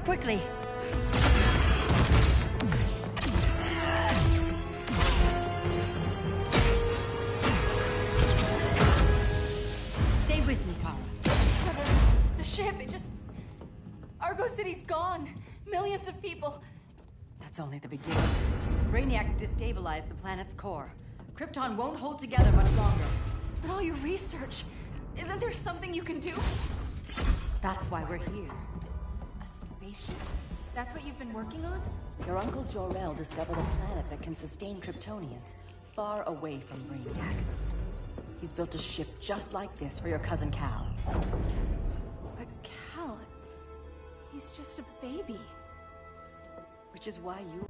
quickly! Stay with me, Kara. The ship, it just... Argo City's gone. Millions of people. That's only the beginning. Brainiacs destabilized the planet's core. Krypton won't hold together much longer. But all your research, isn't there something you can do? That's why we're here. A spaceship? That's what you've been working on? Your Uncle Jor-El discovered a planet that can sustain Kryptonians, far away from Brainiac. He's built a ship just like this for your cousin Cal. But Cal... he's just a baby. Which is why you...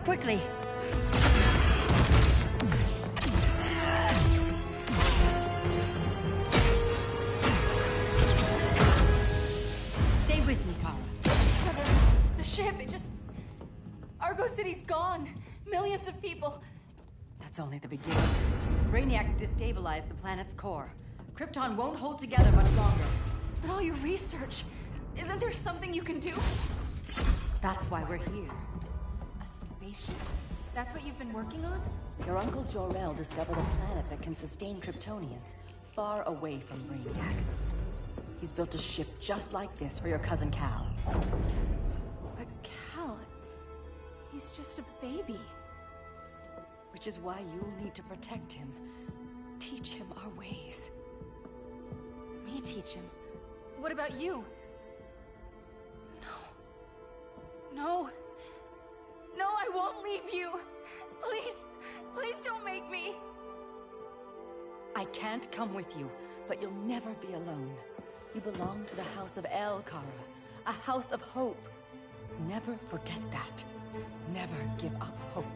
Quickly! Stay with me, Kara. The ship, it just... Argo City's gone. Millions of people. That's only the beginning. Brainiacs destabilized the planet's core. Krypton won't hold together much longer. But all your research, isn't there something you can do? That's why we're here. A spaceship? That's what you've been working on? Your Uncle Jor-El discovered a planet that can sustain Kryptonians, far away from Brainiac. He's built a ship just like this for your cousin Cal. But Cal... he's just a baby. Which is why you'll need to protect him. Teach him our ways. Me teach him? What about you? No. No, I won't leave you. Please, please don't make me. I can't come with you, but you'll never be alone. You belong to the House of El, Kara. A house of hope. Never forget that. Never give up hope.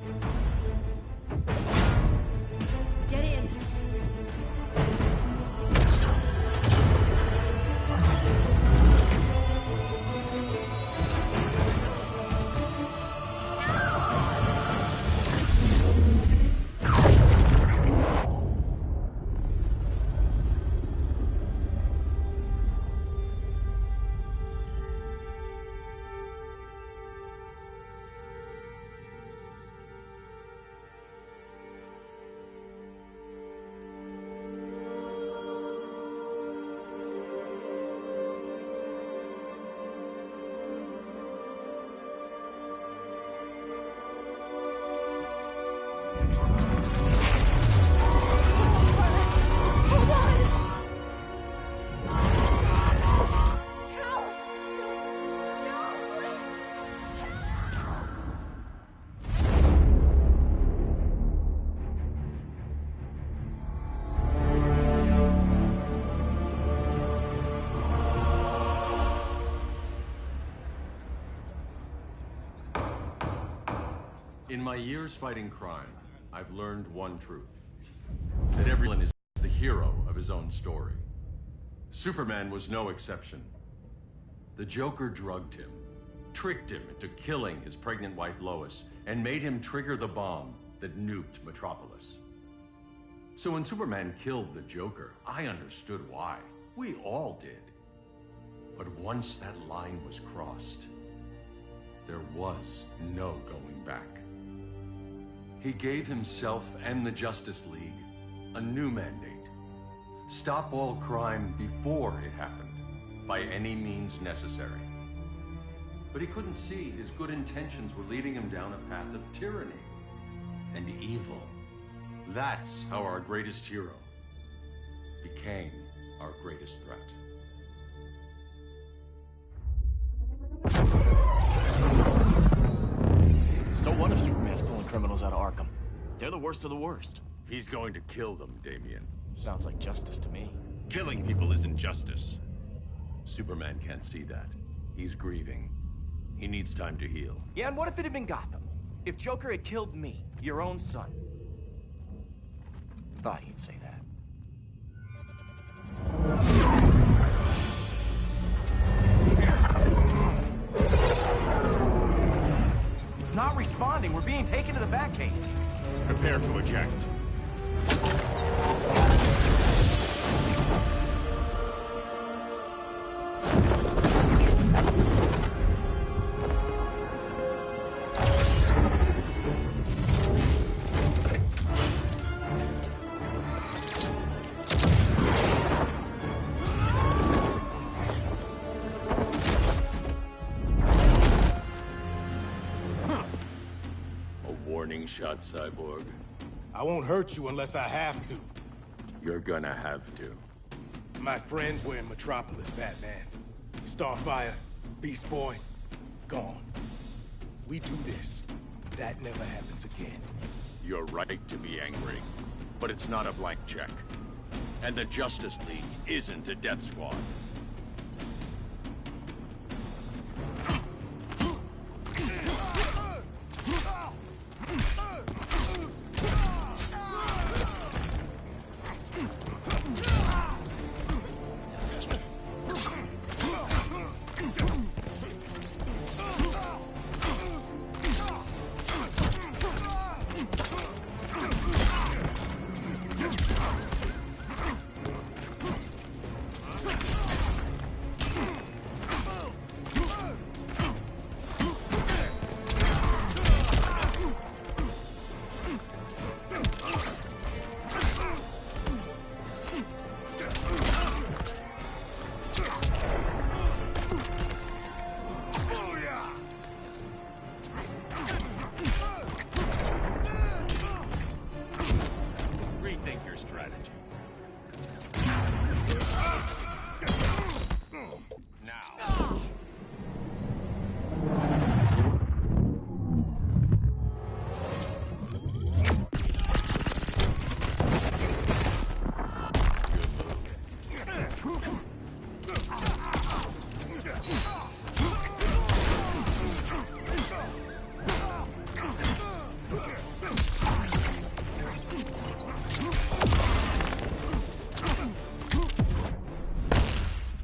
Get in. In my years fighting crime, I've learned one truth. That everyone is the hero of his own story. Superman was no exception. The Joker drugged him, tricked him into killing his pregnant wife Lois, and made him trigger the bomb that nuked Metropolis. So when Superman killed the Joker, I understood why. We all did. But once that line was crossed, there was no going back. He gave himself and the Justice League a new mandate. Stop all crime before it happened, by any means necessary. But he couldn't see his good intentions were leading him down a path of tyranny and evil. That's how our greatest hero became our greatest threat. So what if Superman's pulling criminals out of Arkham? They're the worst of the worst. He's going to kill them, Damian. Sounds like justice to me. Killing people isn't justice. Superman can't see that. He's grieving. He needs time to heal. Yeah, and what if it had been Gotham? If Joker had killed me, your own son? Thought you'd say that. It's not responding. We're being taken to the Batcave. Prepare to eject. Warning shot, Cyborg. I won't hurt you unless I have to. You're gonna have to. My friends were in Metropolis, Batman. Starfire, Beast Boy, gone. We do this. That never happens again. You're right to be angry, but it's not a blank check. And the Justice League isn't a death squad.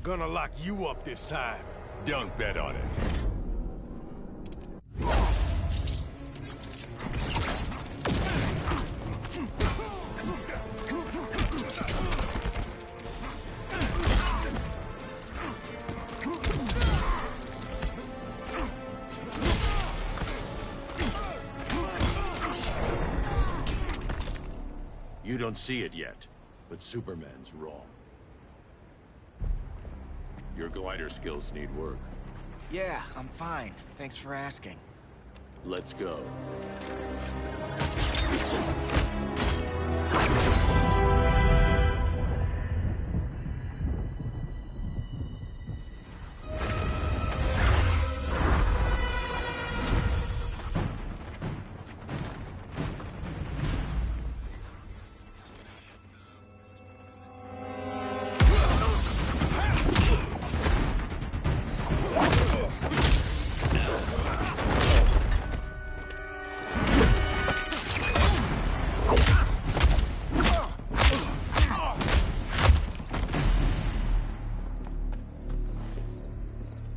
Gonna lock you up this time. Don't bet on it. You don't see it yet, but Superman's wrong. Your glider skills need work. Yeah, I'm fine. Thanks for asking. Let's go.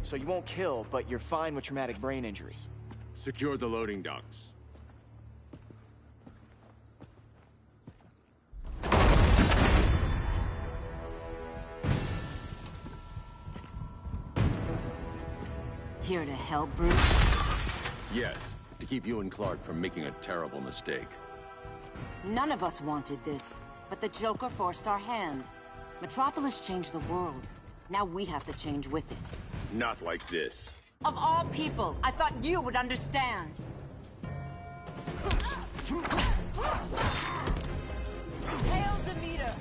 So you won't kill, but you're fine with traumatic brain injuries. Secure the loading docks. Here to help, Bruce? Yes, to keep you and Clark from making a terrible mistake. None of us wanted this, but the Joker forced our hand. Metropolis changed the world. Now we have to change with it. Not like this. Of all people, I thought you would understand. Hail Demeter!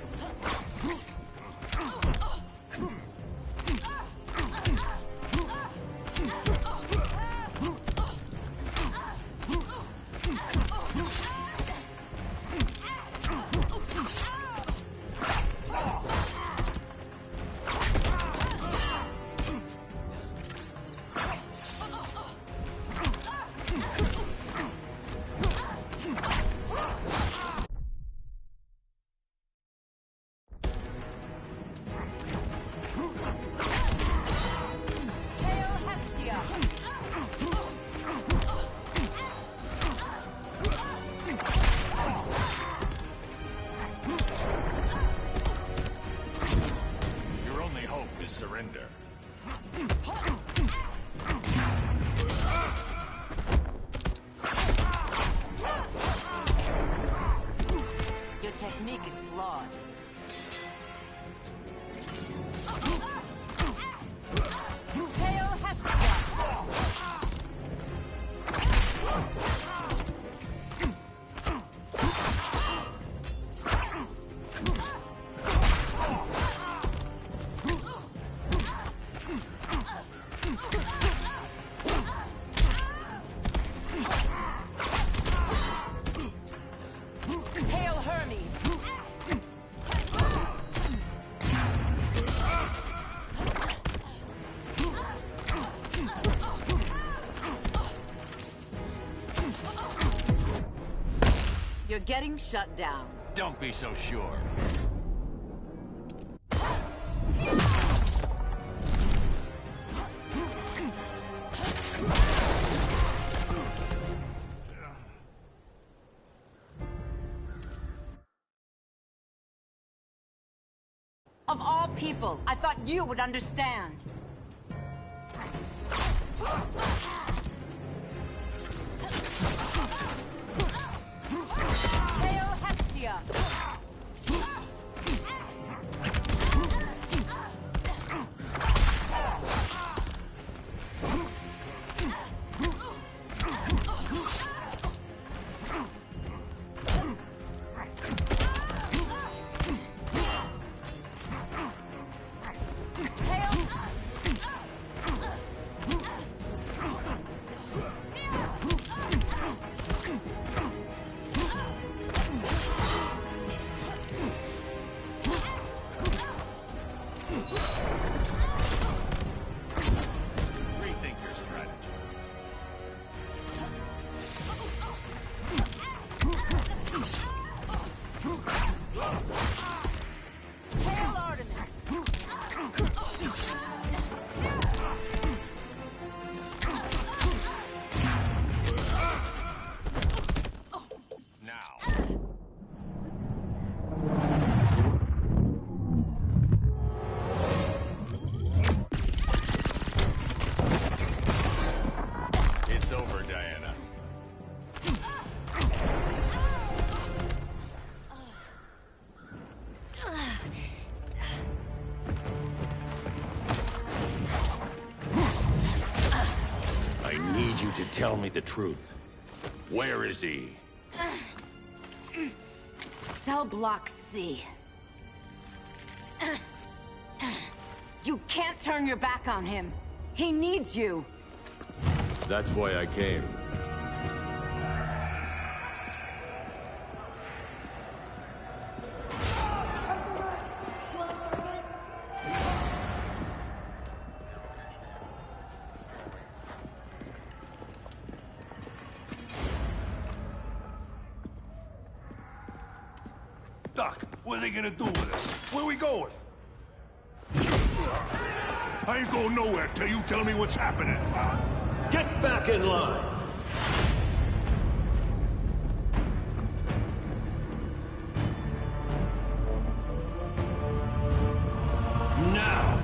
Surrender. Your technique is flawed. Hail Hestia! You're getting shut down. Don't be so sure. Of all people, I thought you would understand. Hail Hestia! you to tell me the truth. Where is he? Cell block C. You can't turn your back on him. He needs you. That's why I came. Doc, what are they gonna do with us? Where we going? I ain't going nowhere till you tell me what's happening. Get back in line! Now!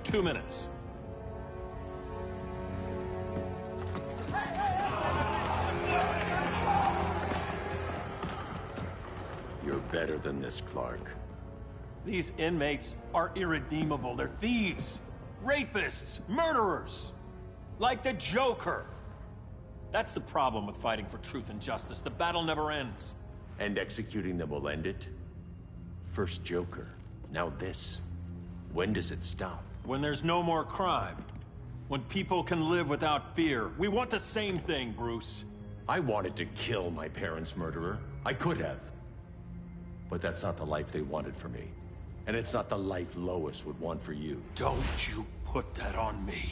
Two minutes. You're better than this, Clark. These inmates are irredeemable. They're thieves, rapists, murderers. Like the Joker. That's the problem with fighting for truth and justice. The battle never ends. And executing them will end it? First Joker, now this. When does it stop? When there's no more crime. When people can live without fear. We want the same thing, Bruce. I wanted to kill my parents' murderer. I could have. But that's not the life they wanted for me. And it's not the life Lois would want for you. Don't you put that on me.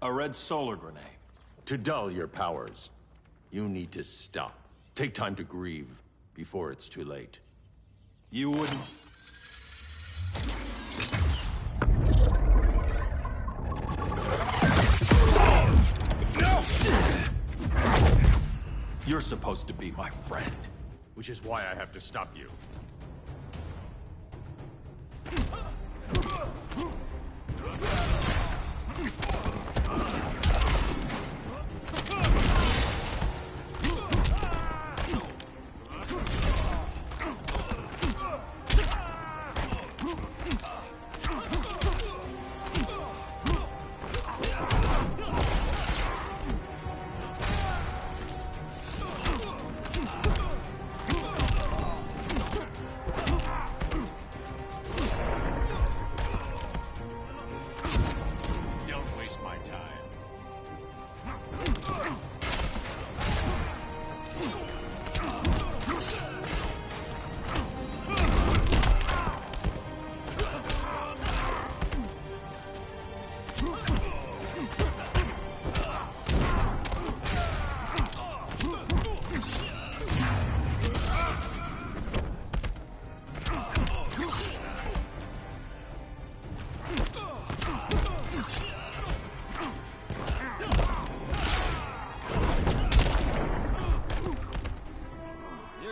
A red solar grenade. To dull your powers, you need to stop. Take time to grieve before it's too late. You wouldn't... You're supposed to be my friend. Which is why I have to stop you.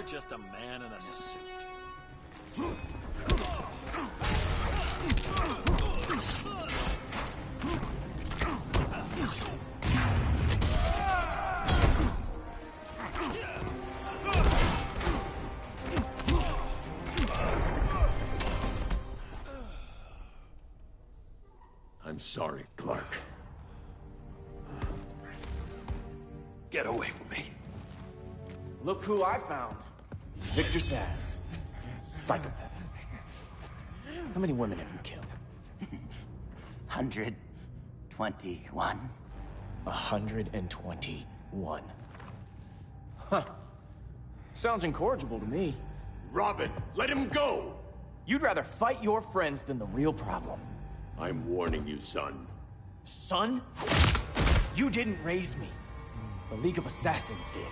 Just a man in a suit. I'm sorry, Clark. Get away from me. Look who I found. Victor Saz. Psychopath. How many women have you killed? 121. 121. Huh. Sounds incorrigible to me. Robin, let him go! You'd rather fight your friends than the real problem. I'm warning you, son. Son? You didn't raise me. The League of Assassins did.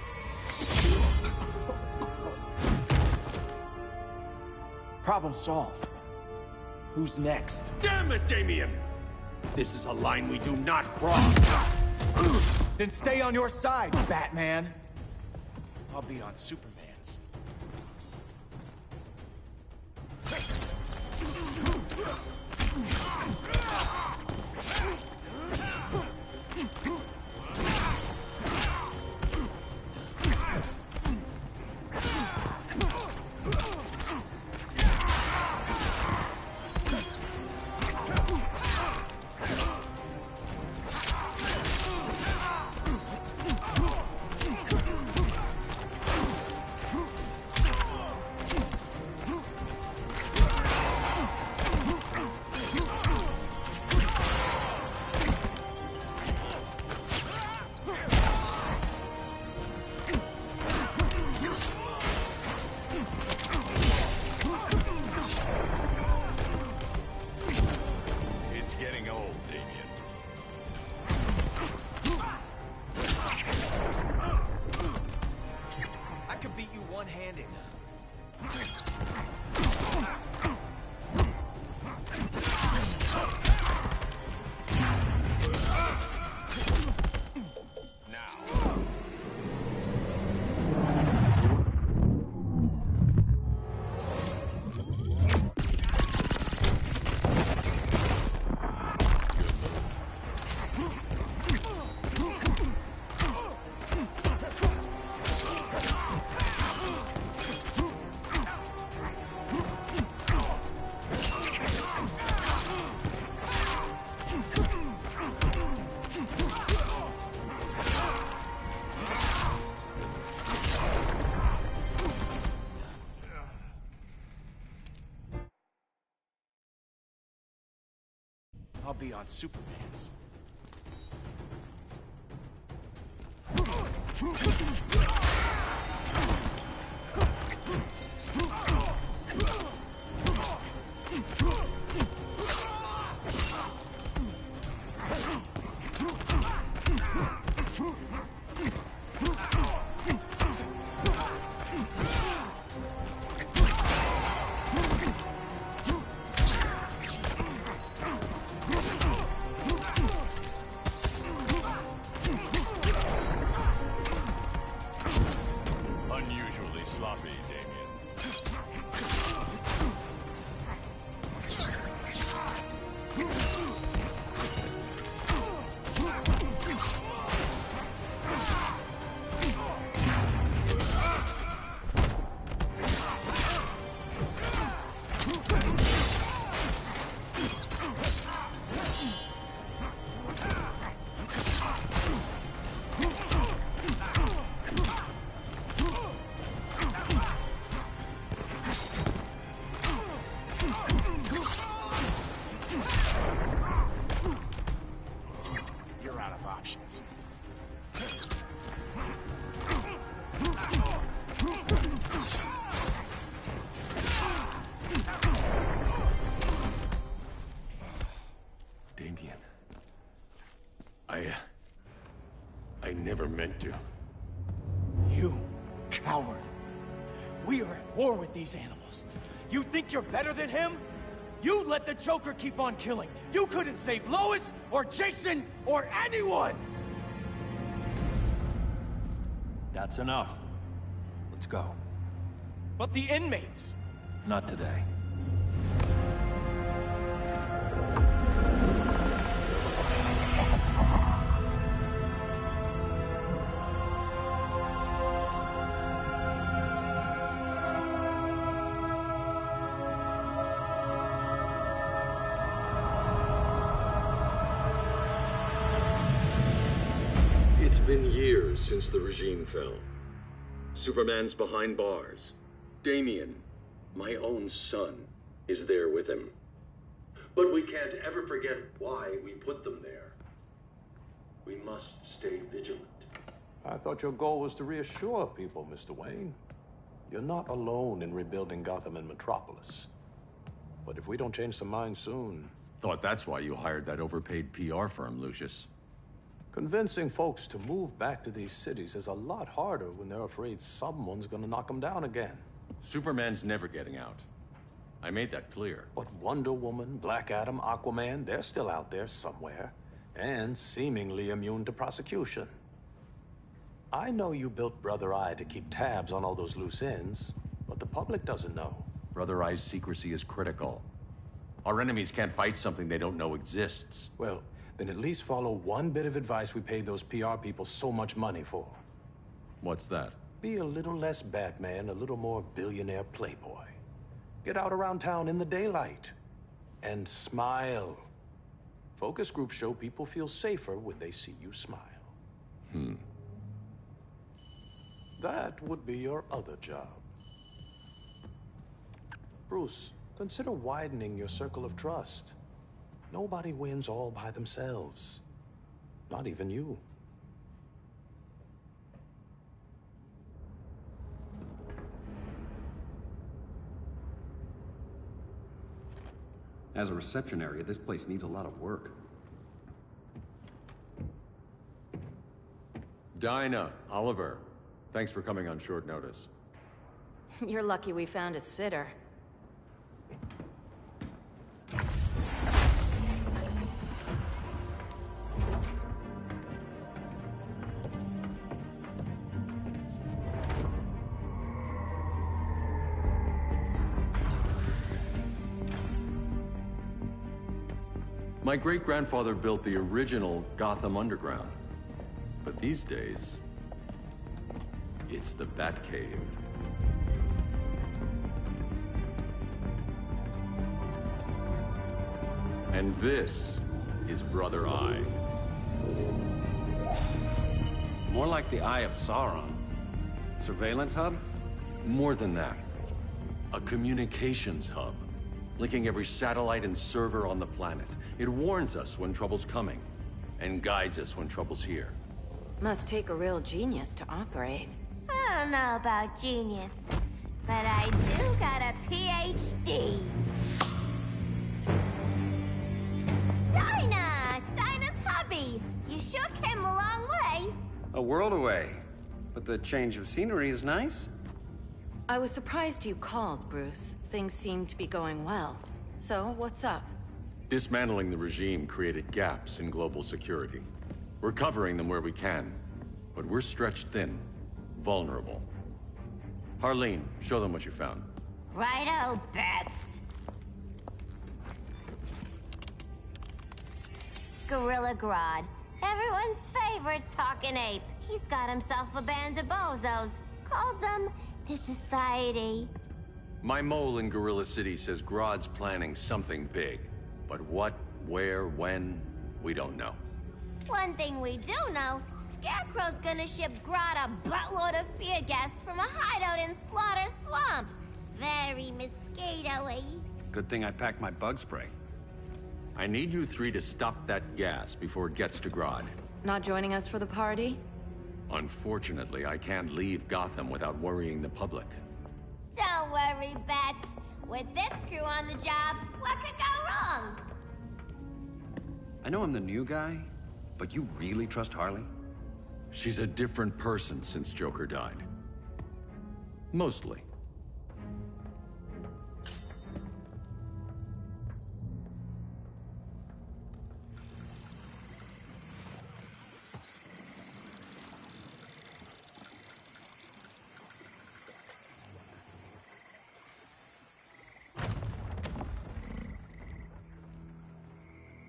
Problem solved. Who's next? Damn it, Damien! This is a line we do not cross! Then stay on your side, Batman. I'll be on Superman's. I'll be on Superman's. Unusually sloppy, Damien. You're out of options. Damien. I never meant to. You coward. We are at war with these animals. You think you're better than him? You let the Joker keep on killing. You couldn't save Lois, or Jason, or anyone! That's enough. Let's go. But the inmates! Not today. It's been years since the regime fell. Superman's behind bars. Damien, my own son, is there with him. But we can't ever forget why we put them there. We must stay vigilant. I thought your goal was to reassure people, Mr. Wayne. You're not alone in rebuilding Gotham and Metropolis. But if we don't change some minds soon... Thought that's why you hired that overpaid PR firm, Lucius. Convincing folks to move back to these cities is a lot harder when they're afraid someone's gonna knock them down again. Superman's never getting out. I made that clear. But Wonder Woman, Black Adam, Aquaman, they're still out there somewhere. And seemingly immune to prosecution. I know you built Brother Eye to keep tabs on all those loose ends, but the public doesn't know. Brother Eye's secrecy is critical. Our enemies can't fight something they don't know exists. Well, then at least follow one bit of advice we paid those PR people so much money for. What's that? Be a little less Batman, a little more billionaire playboy. Get out around town in the daylight. And smile. Focus groups show people feel safer when they see you smile. That would be your other job. Bruce, consider widening your circle of trust. Nobody wins all by themselves. Not even you. As a reception area, this place needs a lot of work. Dinah, Oliver, thanks for coming on short notice. You're lucky we found a sitter. My great-grandfather built the original Gotham Underground. But these days, it's the Batcave. And this is Brother Eye. More like the Eye of Sauron. Surveillance hub? More than that. A communications hub, linking every satellite and server on the planet. It warns us when trouble's coming, and guides us when trouble's here. Must take a real genius to operate. I don't know about genius, but I do got a PhD. Dinah's hubby! You sure came a long way. A world away. But the change of scenery is nice. I was surprised you called, Bruce. Things seem to be going well. So, what's up? Dismantling the regime created gaps in global security. We're covering them where we can, but we're stretched thin, vulnerable. Harleen, show them what you found. Righto, Bats. Gorilla Grodd. Everyone's favorite talking ape. He's got himself a band of bozos. Calls them the Society. My mole in Gorilla City says Grodd's planning something big. But what, where, when, we don't know. One thing we do know, Scarecrow's gonna ship Grodd a buttload of fear gas from a hideout in Slaughter Swamp. Very mosquito-y. Good thing I packed my bug spray. I need you three to stop that gas before it gets to Grodd. Not joining us for the party? Unfortunately, I can't leave Gotham without worrying the public. Don't worry, Bats. With this crew on the job, what could go wrong? I know I'm the new guy, but you really trust Harley? She's a different person since Joker died. Mostly.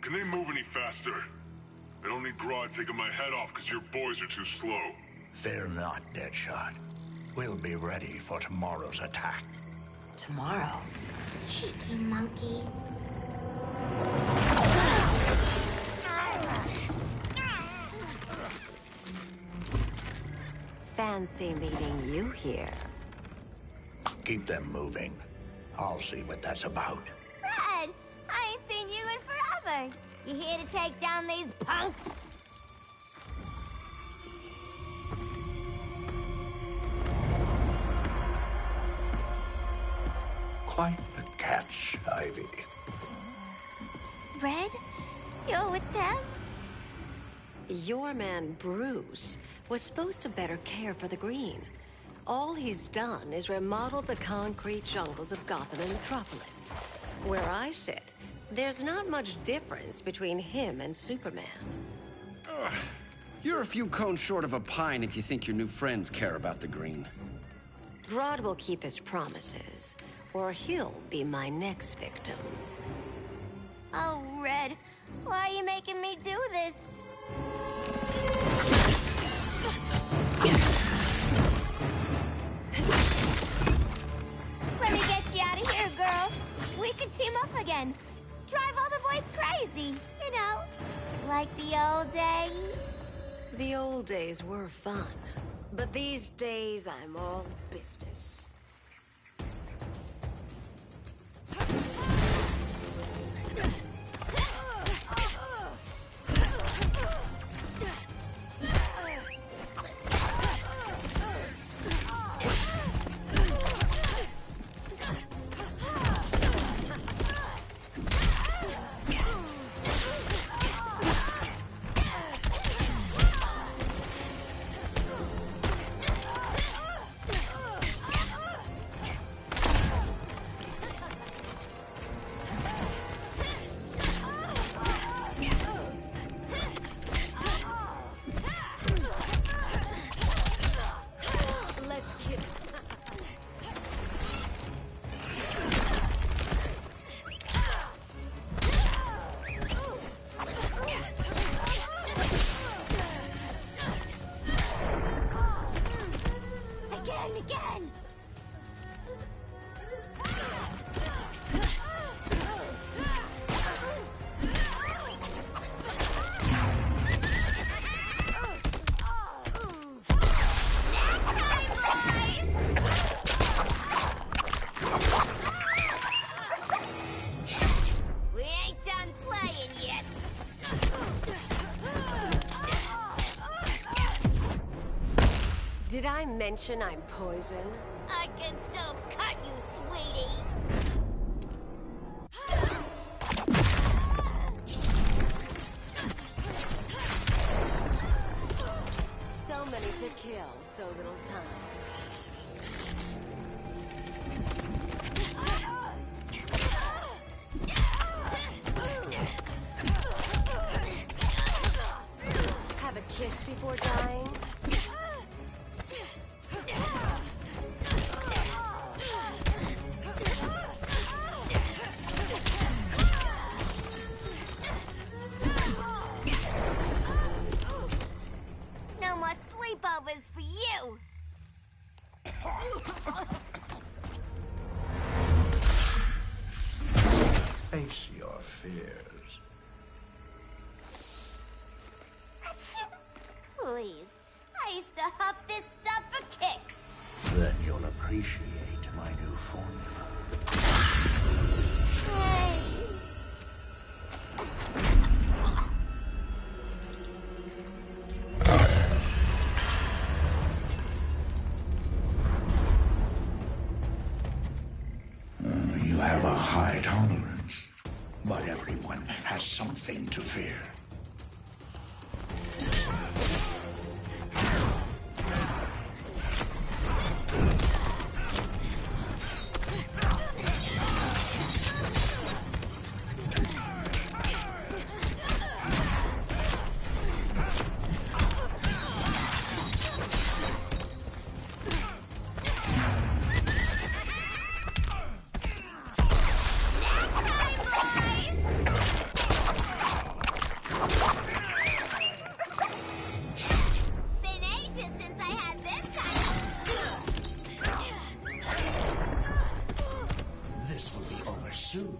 Can they move any faster? I don't need Grodd taking my head off because your boys are too slow. Fear not, Deadshot. We'll be ready for tomorrow's attack. Tomorrow? Cheeky monkey. Fancy meeting you here. Keep them moving. I'll see what that's about. Red, I ain't seen you in forever. You here to take down these punks? Quite the catch, Ivy. Red, you're with them? Your man, Bruce, was supposed to better care for the Green. All he's done is remodel the concrete jungles of Gotham and Metropolis. Where I sit, there's not much difference between him and Superman. Ugh. You're a few cones short of a pine if you think your new friends care about the Green. Grodd will keep his promises, or he'll be my next victim. Oh, Red, why are you making me do this? Let me get you out of here, girl. We can team up again. Drive all the boys crazy, you know, like the old days. The old days were fun, but these days I'm all business. mention I'm poison? I can still cut you, sweetie. So many to kill, so little time. Have a kiss before dying? No more sleepovers for you! Face your fears. Please, I used to huff this stuff for kicks. Then you'll appreciate my new formula. Hey. You have a high tolerance, but everyone has something to fear. Soon.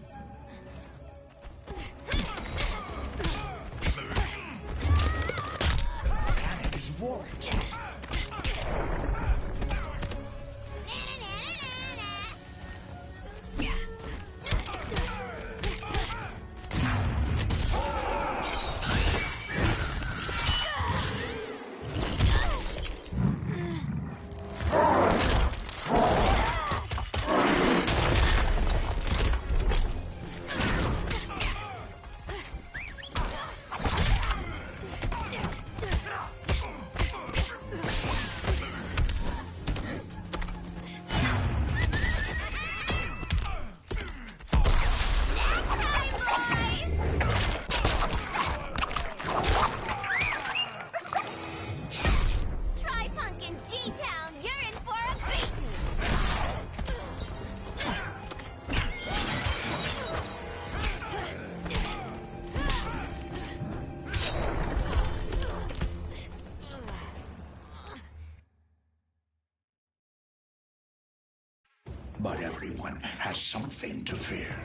Panic is warped. But everyone has something to fear.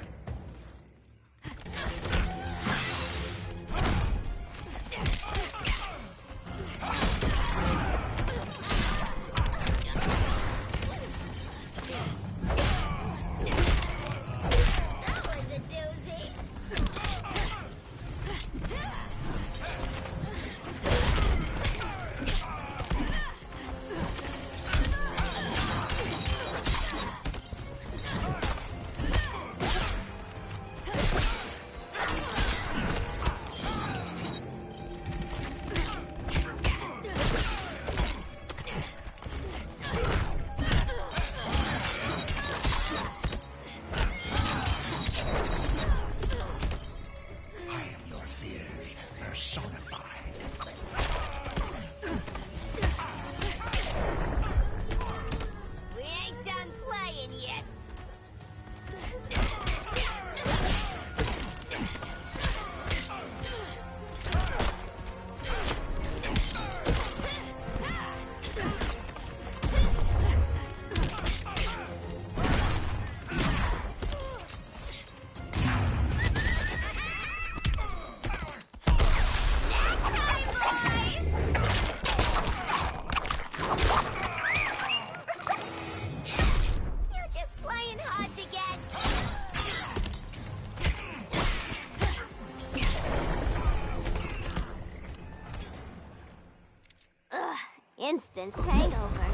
Instant hangover.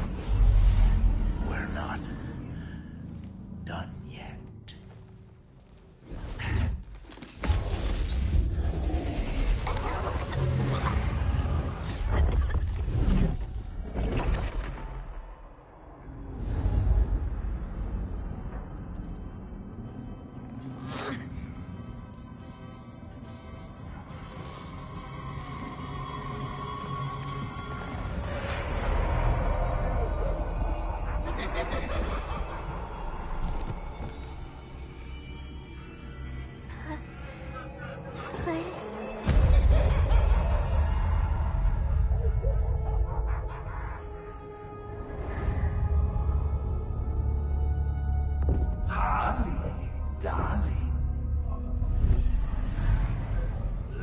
darling.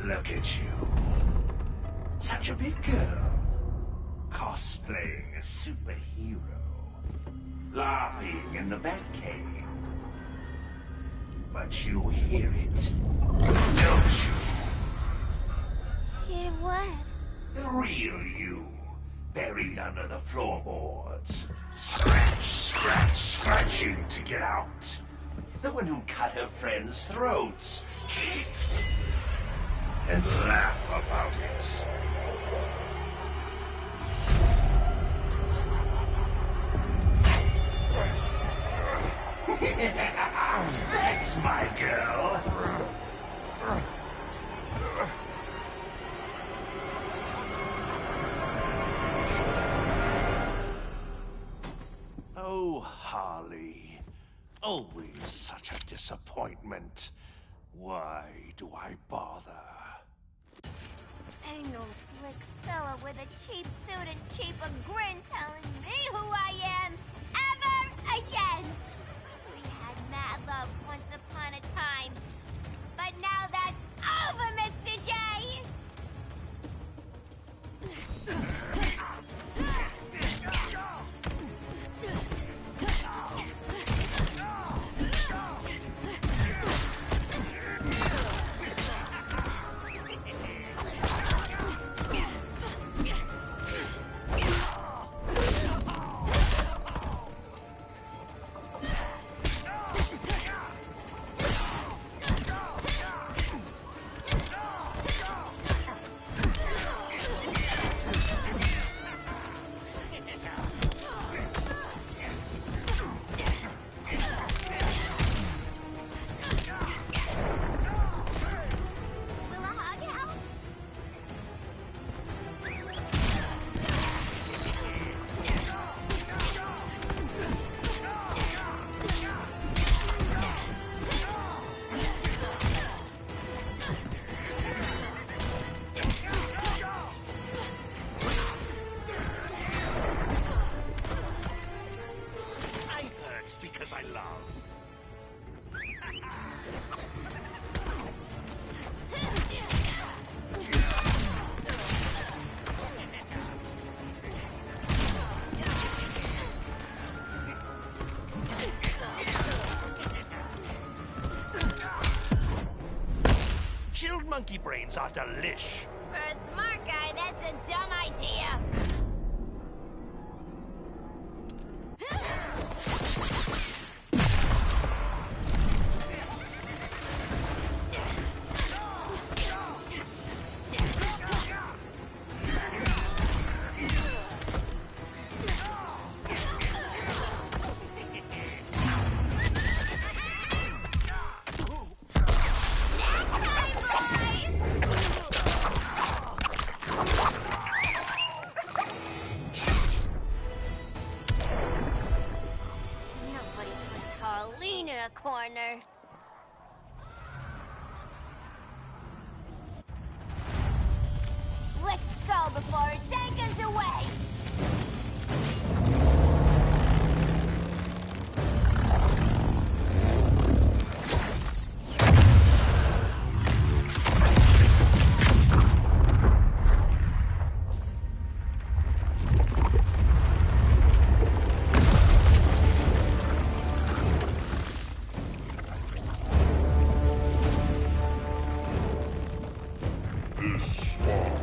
Look at you. Such a big girl. Cosplaying a superhero. LARPing in the Batcave. But you hear it, don't you? Hear what? The real you, buried under the floorboards. Scratch, scratch, scratching to get out. The one who cut her friends' throats. And laugh about it. That's my girl. Oh, Harley. Always such a disappointment. Why do I bother? Ain't no slick fella with a cheap suit and cheaper grin telling me who I am ever again. We had mad love once upon a time, but now that's over, Mr. J. Chilled monkey brains are delish. For a smart guy, that's a dumb idea. Corner. Let's go before it takes us away! This swamp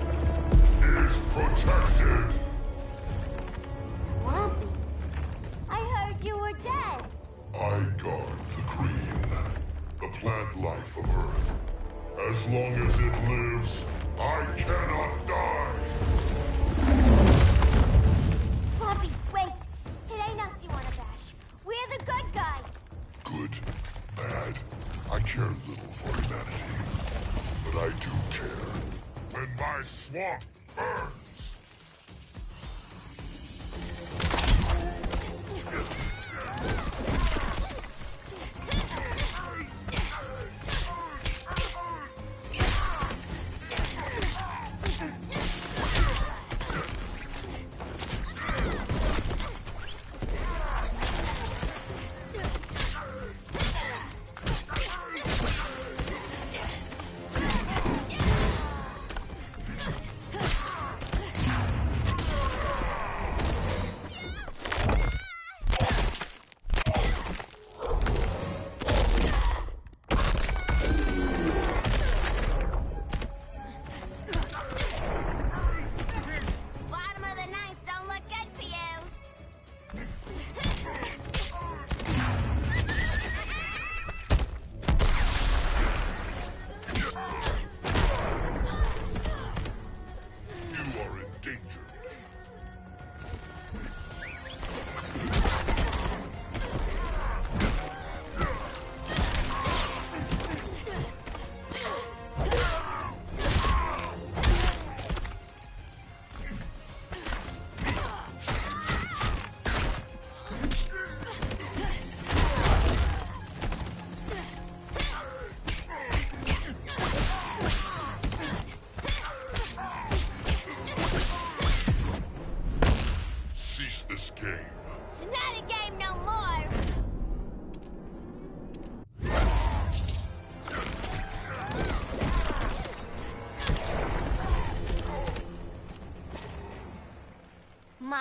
is protected. Swampy? I heard you were dead. I guard the green, the plant life of Earth. As long as it lives, I cannot die. Swampy, wait! It ain't us you wanna bash. We're the good guys. Good, bad, I care little for humanity. But I do care when my swamp burns.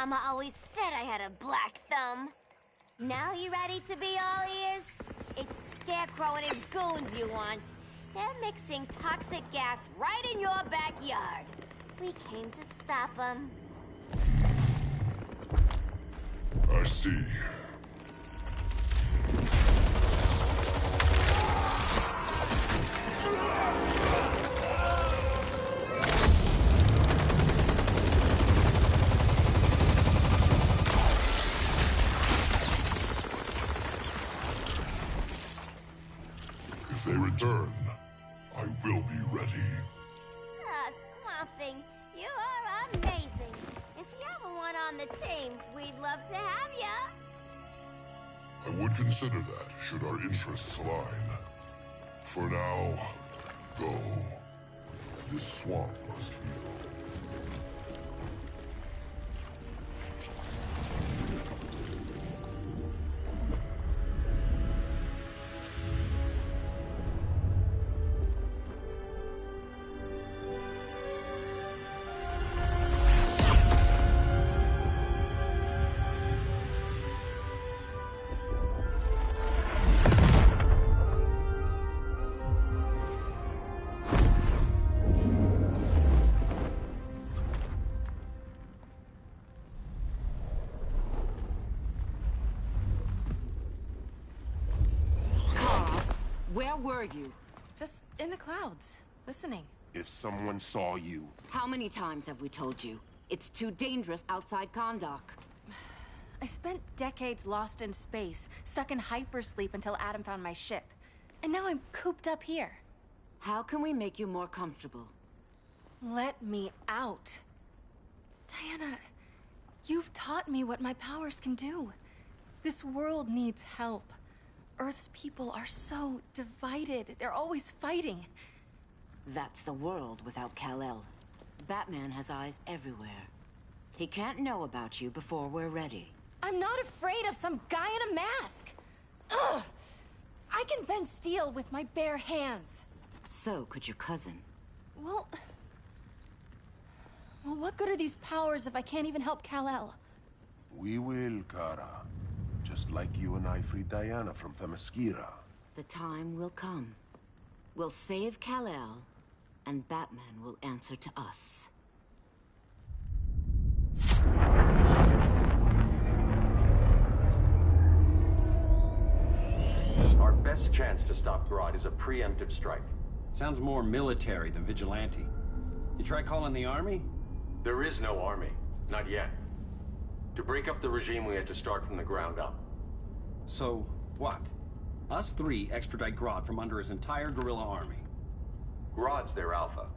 Mama always said I had a black thumb. Now you ready to be all ears? It's Scarecrow and his goons you want. They're mixing toxic gas right in your backyard. We came to stop them. I see. If they return, I will be ready. Ah, Swamp Thing, you are amazing. If you ever want on the team, we'd love to have ya. I would consider that, should our interests align. For now, go. This swamp must heal. Where were you? Just in the clouds, listening. If someone saw you... How many times have we told you? It's too dangerous outside Kahndaq. I spent decades lost in space, stuck in hypersleep until Adam found my ship. And now I'm cooped up here. How can we make you more comfortable? Let me out. Diana, you've taught me what my powers can do. This world needs help. Earth's people are so divided. They're always fighting. That's the world without Kal-El. Batman has eyes everywhere. He can't know about you before we're ready. I'm not afraid of some guy in a mask. Ugh! I can bend steel with my bare hands. So could your cousin. Well, what good are these powers if I can't even help Kal-El? We will, Kara. Just like you and I freed Diana from Themyscira. The time will come. We'll save Kal-El, and Batman will answer to us. Our best chance to stop Grodd is a preemptive strike. Sounds more military than vigilante. You try calling the army? There is no army. Not yet. To break up the regime, we had to start from the ground up. So, what? Us three extradite Grodd from under his entire guerrilla army. Grodd's their alpha.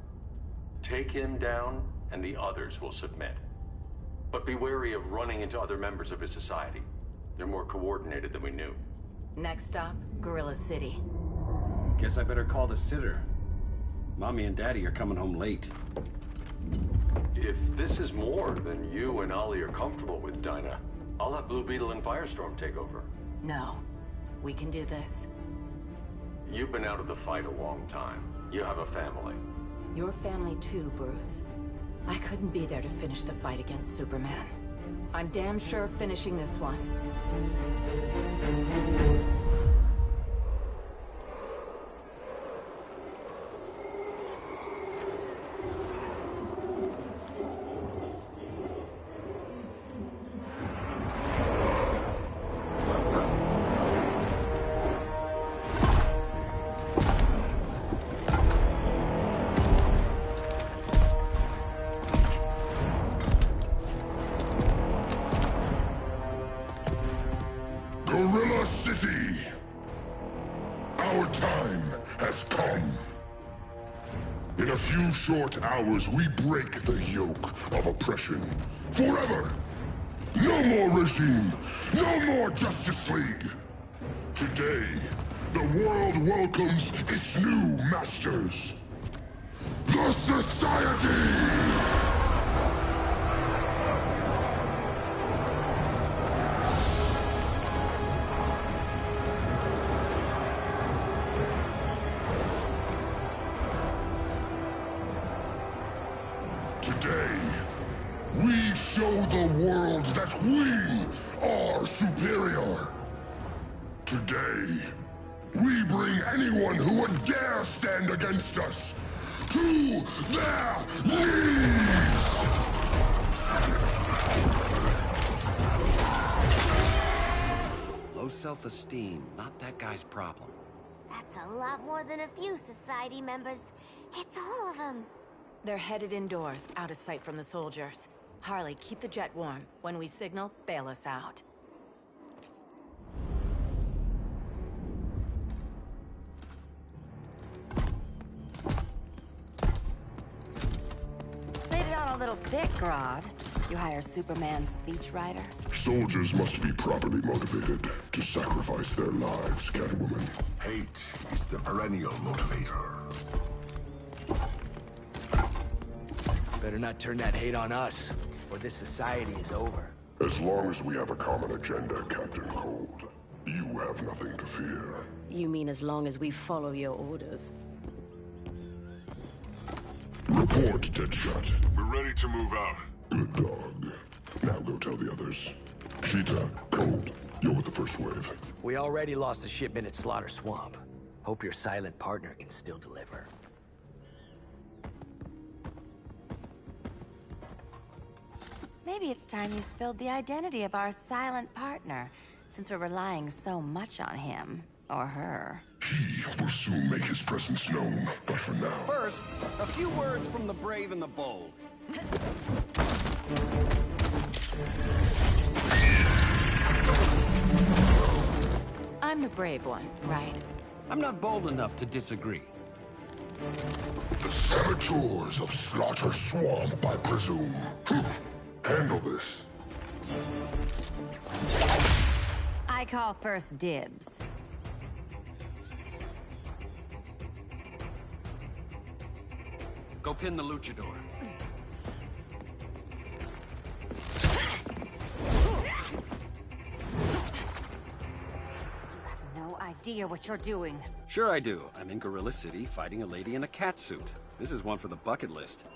Take him down, and the others will submit. But be wary of running into other members of his society. They're more coordinated than we knew. Next stop, Gorilla City. Guess I better call the sitter. Mommy and Daddy are coming home late. If this is more than you and Ollie are comfortable with, Dinah, I'll have Blue Beetle and Firestorm take over. No. We can do this. You've been out of the fight a long time. You have a family. Your family too, Bruce. I couldn't be there to finish the fight against Superman. I'm damn sure finishing this one. Gorilla City! Our time has come. In a few short hours, we break the yoke of oppression. Forever! No more regime! No more Justice League! Today, the world welcomes its new masters. The Society! Today, we show the world We are superior. Today, we bring anyone who would dare stand against us to their knees! Low self-esteem, not that guy's problem. That's a lot more than a few society members. It's all of them. They're headed indoors, out of sight from the soldiers. Harley, keep the jet warm. When we signal, bail us out. Laid it on a little thick, Grodd. You hire Superman's speechwriter? Soldiers must be properly motivated to sacrifice their lives, Catwoman. Hate is the perennial motivator. Better not turn that hate on us, or this society is over. As long as we have a common agenda, Captain Cold, you have nothing to fear. You mean as long as we follow your orders? Report, Deadshot. We're ready to move out. Good dog. Now go tell the others. Cheetah, Cold, you're with the first wave. We already lost a shipment at Slaughter Swamp. Hope your silent partner can still deliver. Maybe it's time you spilled the identity of our silent partner, since we're relying so much on him. Or her. He will soon make his presence known, but for now... First, a few words from the brave and the bold. I'm the brave one, right? I'm not bold enough to disagree. The saboteurs of Slaughter Swamp, I presume. Handle this. I call first dibs. Go pin the luchador. No idea what you're doing. Sure I do. I'm in Gorilla City fighting a lady in a cat suit. This is one for the bucket list.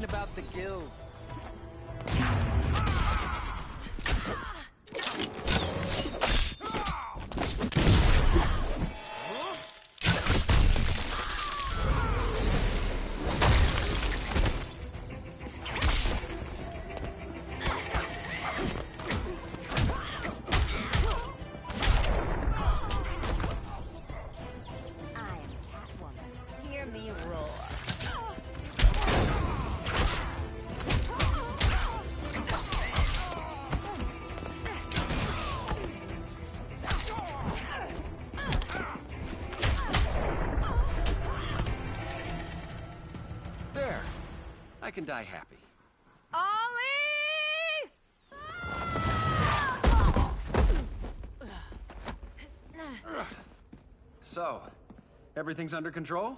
About the gills. I can die happy. Ollie! So, everything's under control?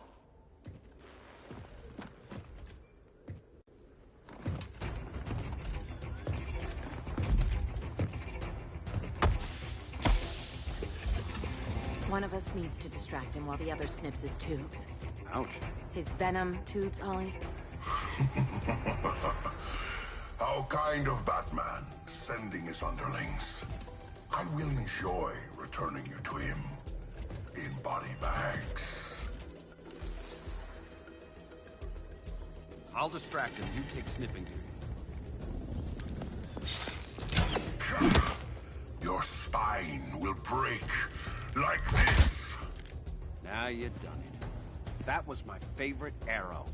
One of us needs to distract him while the other snips his tubes. Ouch. His venom tubes, Ollie? How kind of Batman, sending his underlings. I will enjoy returning you to him in body bags. I'll distract him. You take snipping duty. Your spine will break like this. Now you done it. That was my favorite arrow.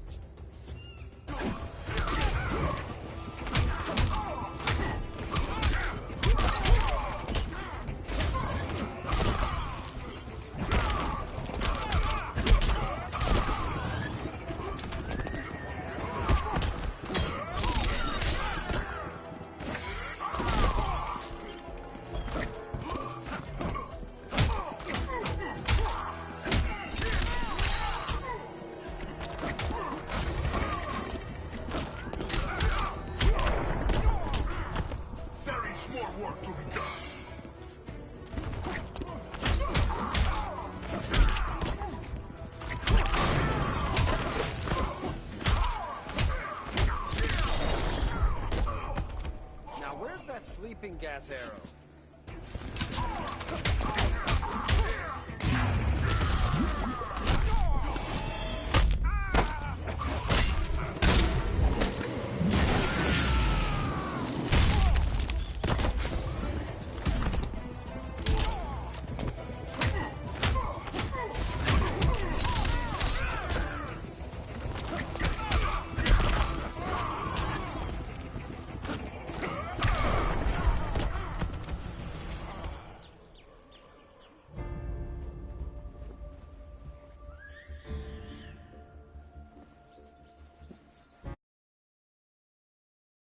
leaping gas arrow.